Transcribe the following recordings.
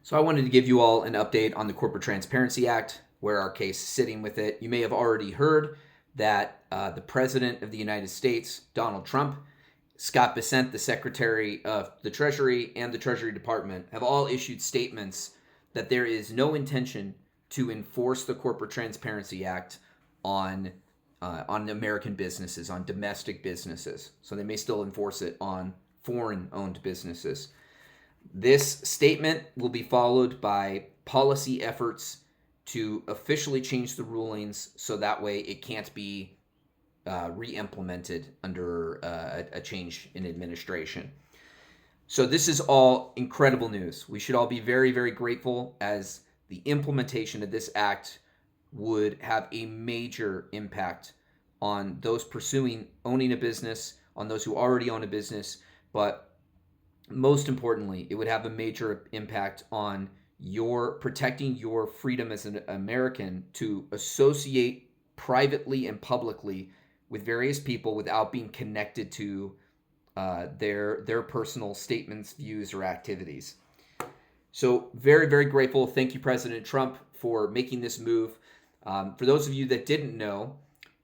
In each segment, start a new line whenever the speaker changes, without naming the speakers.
So I wanted to give you all an update on the Corporate Transparency Act, where our case is sitting with it. You may have already heard that the President of the United States, Donald Trump, Scott Bessent, the Secretary of the Treasury, and the Treasury Department have all issued statements that there is no intention to enforce the Corporate Transparency Act on American businesses, on domestic businesses. So they may still enforce it on foreign-owned businesses. This statement will be followed by policy efforts to officially change the rulings so that way it can't be re-implemented under a change in administration. So this is all incredible news. We should all be very, very grateful, as the implementation of this act would have a major impact on those pursuing owning a business, on those who already own a business, but most importantly, it would have a major impact on your protecting your freedom as an American to associate privately and publicly with various people without being connected to their personal statements, views, or activities. So very, very grateful. Thank you, President Trump, for making this move. For those of you that didn't know,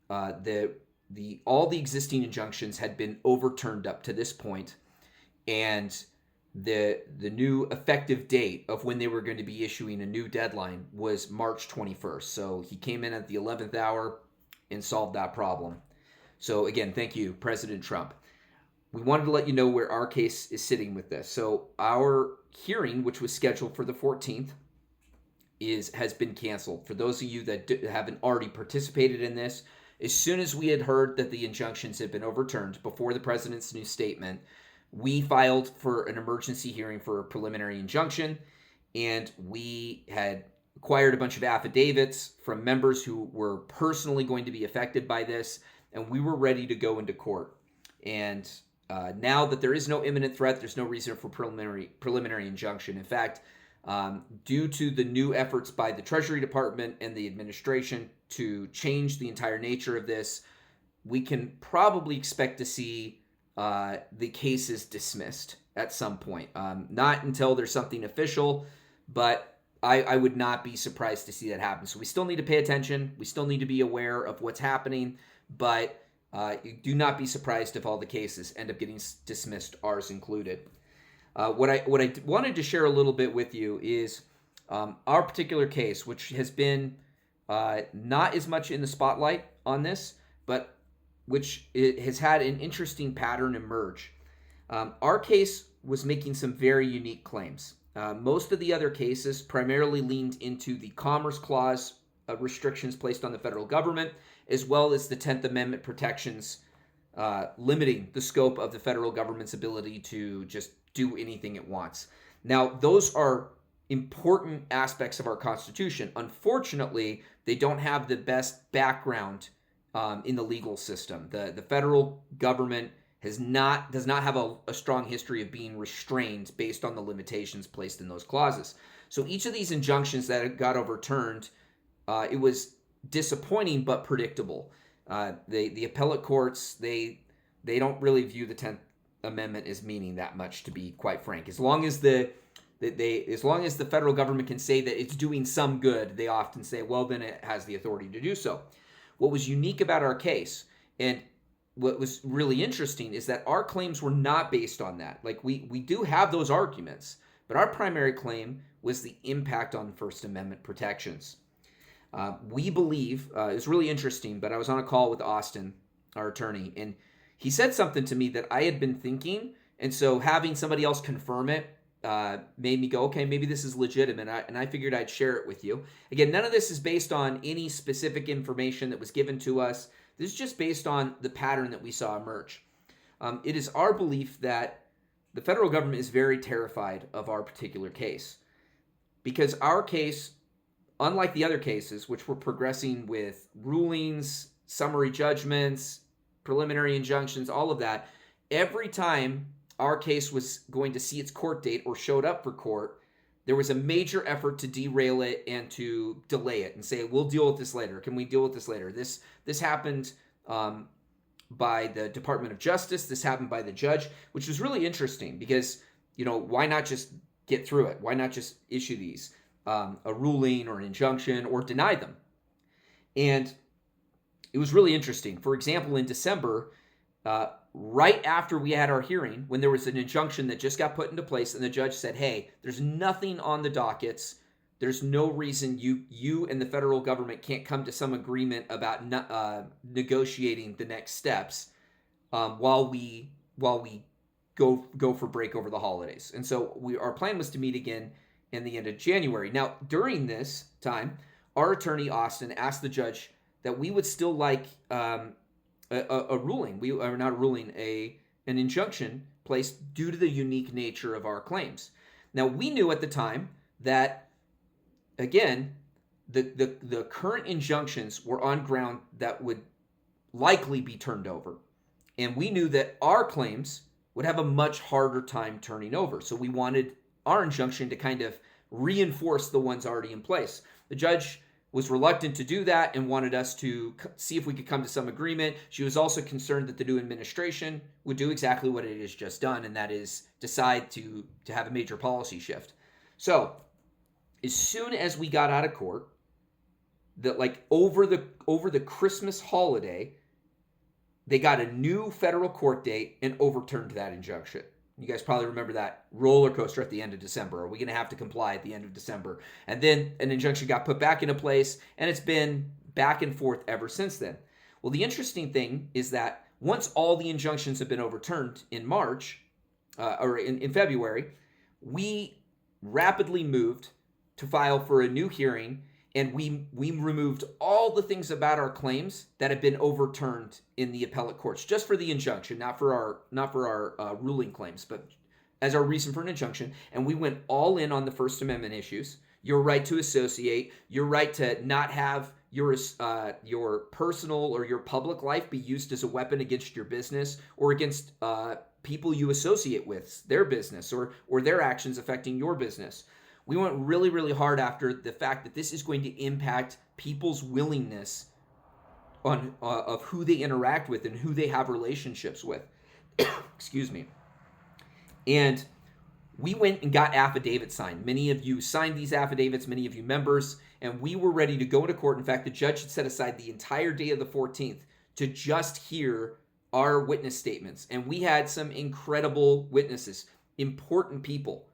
all the existing injunctions had been overturned up to this point, and the new effective date of when they were going to be issuing a new deadline was March 21st. So he came in at the 11th hour and solved that problem. So again, thank you, President Trump. We wanted to let you know where our case is sitting with this. So our hearing, which was scheduled for the 14th, has been canceled. For those of you that haven't already participated in this, as soon as we had heard that the injunctions had been overturned before the president's new statement, we filed for an emergency hearing for a preliminary injunction, and we had acquired a bunch of affidavits from members who were personally going to be affected by this, and we were ready to go into court. And now that there is no imminent threat, there's no reason for preliminary injunction. In fact, due to the new efforts by the Treasury Department and the administration to change the entire nature of this, we can probably expect to see the case is dismissed at some point. Not until there's something official, but I would not be surprised to see that happen. So we still need to pay attention. We still need to be aware of what's happening, but do not be surprised if all the cases end up getting dismissed, ours included. What I wanted to share a little bit with you is our particular case, which has been not as much in the spotlight on this, but which it has had an interesting pattern emerge. Our case was making some very unique claims. Most of the other cases primarily leaned into the Commerce Clause restrictions placed on the federal government, as well as the 10th Amendment protections limiting the scope of the federal government's ability to just do anything it wants. Now, those are important aspects of our Constitution. Unfortunately, they don't have the best background in the legal system. The federal government does not have a strong history of being restrained based on the limitations placed in those clauses. So each of these injunctions that got overturned, it was disappointing but predictable. The appellate courts, they don't really view the 10th Amendment as meaning that much, to be quite frank. As long as the federal government can say that it's doing some good, they often say, well, then it has the authority to do so. What was unique about our case, and what was really interesting, is that our claims were not based on that. Like, we do have those arguments, but our primary claim was the impact on First Amendment protections. We believe, it's really interesting, but I was on a call with Austin, our attorney, and he said something to me that I had been thinking, and so having somebody else confirm it made me go, okay, maybe this is legitimate, and I figured I'd share it with you. Again, none of this is based on any specific information that was given to us. This is just based on the pattern that we saw emerge. It is our belief that the federal government is very terrified of our particular case, because our case, unlike the other cases, which were progressing with rulings, summary judgments, preliminary injunctions, all of that, every time our case was going to see its court date or showed up for court, there was a major effort to derail it and to delay it and say, we'll deal with this later. Can we deal with this later? This happened by the Department of Justice. This happened by the judge, which was really interesting because, why not just get through it? Why not just issue these, a ruling or an injunction, or deny them? And it was really interesting. For example, in December, right after we had our hearing, when there was an injunction that just got put into place, and the judge said, hey, there's nothing on the dockets. There's no reason you and the federal government can't come to some agreement about negotiating the next steps while we go for break over the holidays. And so our plan was to meet again in the end of January. Now, during this time, our attorney Austin asked the judge that we would still like a ruling. We are not a ruling, an injunction placed due to the unique nature of our claims. Now, we knew at the time that, again, the current injunctions were on ground that would likely be turned over. And we knew that our claims would have a much harder time turning over. So we wanted our injunction to kind of reinforce the ones already in place. The judge was reluctant to do that and wanted us to see if we could come to some agreement. She was also concerned that the new administration would do exactly what it has just done, and that is decide to have a major policy shift. So as soon as we got out of court, over the Christmas holiday, they got a new federal court date and overturned that injunction. You guys probably remember that roller coaster at the end of December. Are we going to have to comply at the end of December? And then an injunction got put back into place, and it's been back and forth ever since then. Well, the interesting thing is that once all the injunctions have been overturned in March, or in February, we rapidly moved to file for a new hearing, and we removed all the things about our claims that have been overturned in the appellate courts, just for the injunction, not for our ruling claims, but as our reason for an injunction. And we went all in on the First Amendment issues: your right to associate, your right to not have your personal or your public life be used as a weapon against your business or against people you associate with, their business, or their actions affecting your business. We went really, really hard after the fact that this is going to impact people's willingness of who they interact with and who they have relationships with. Excuse me. And we went and got affidavits signed. Many of you signed these affidavits, many of you members, and we were ready to go into court. In fact, the judge had set aside the entire day of the 14th to just hear our witness statements. And we had some incredible witnesses, important people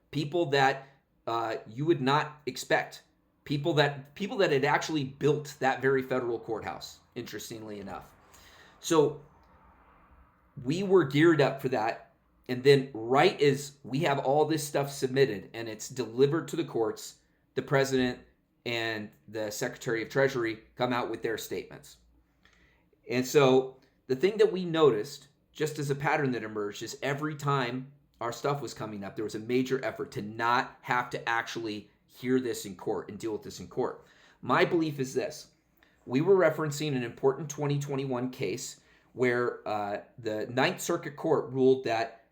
that you would not expect, people that had actually built that very federal courthouse, interestingly enough. So we were geared up for that, and then right as we have all this stuff submitted and it's delivered to the courts, the president and the Secretary of Treasury come out with their statements. And so the thing that we noticed, just as a pattern that emerged, is every time our stuff was coming up, there was a major effort to not have to actually hear this in court and deal with this in court. My belief is this: we were referencing an important 2021 case where the Ninth Circuit Court ruled that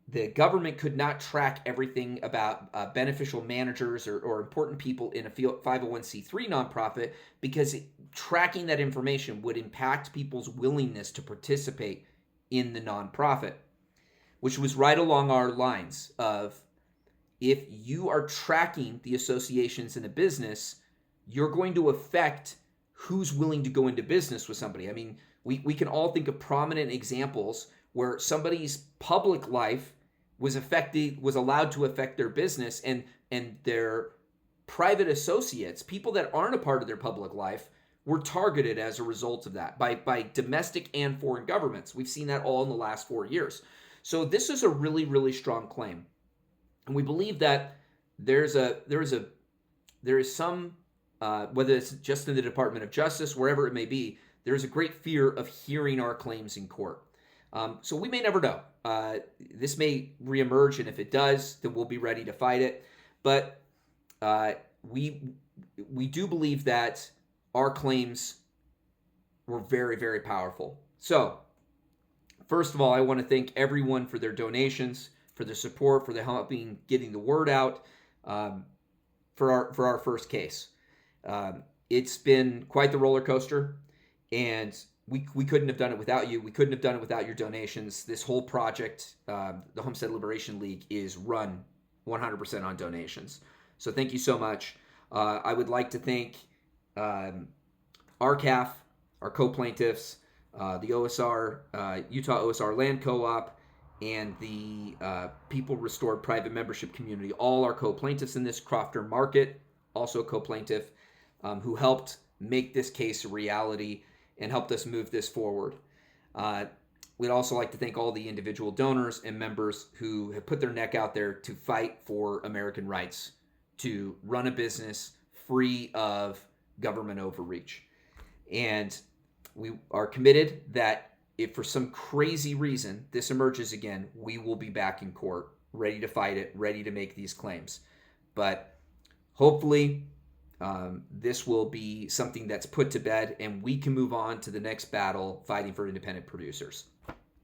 the government could not track everything about beneficial managers or important people in a 501c3 nonprofit, because tracking that information would impact people's willingness to participate in the nonprofit, which was right along our lines of, if you are tracking the associations in a business, you're going to affect who's willing to go into business with somebody. I mean, we can all think of prominent examples where somebody's public life was allowed to affect their business, and their private associates, people that aren't a part of their public life, were targeted as a result of that by domestic and foreign governments. We've seen that all in the last 4 years. So this is a really, really strong claim. And we believe that there is some, whether it's just in the Department of Justice, wherever it may be, there's a great fear of hearing our claims in court. So we may never know. This may reemerge, and if it does, then we'll be ready to fight it. But we do believe that our claims were very, very powerful. So first of all, I want to thank everyone for their donations, for their support, for their helping getting the word out for our first case. It's been quite the roller coaster, and we couldn't have done it without you. We couldn't have done it without your donations. This whole project, the Homestead Liberation League, is run 100% on donations. So thank you so much. I would like to thank RCAF, our co-plaintiffs, the OSR, Utah OSR Land Co-op, and the People Restored Private Membership Community. All are co-plaintiffs in this. Crofter Market, also a co-plaintiff, who helped make this case a reality and helped us move this forward. We'd also like to thank all the individual donors and members who have put their neck out there to fight for American rights, to run a business free of government overreach. And we are committed that if for some crazy reason this emerges again, we will be back in court, ready to fight it, ready to make these claims. But hopefully this will be something that's put to bed and we can move on to the next battle fighting for independent producers.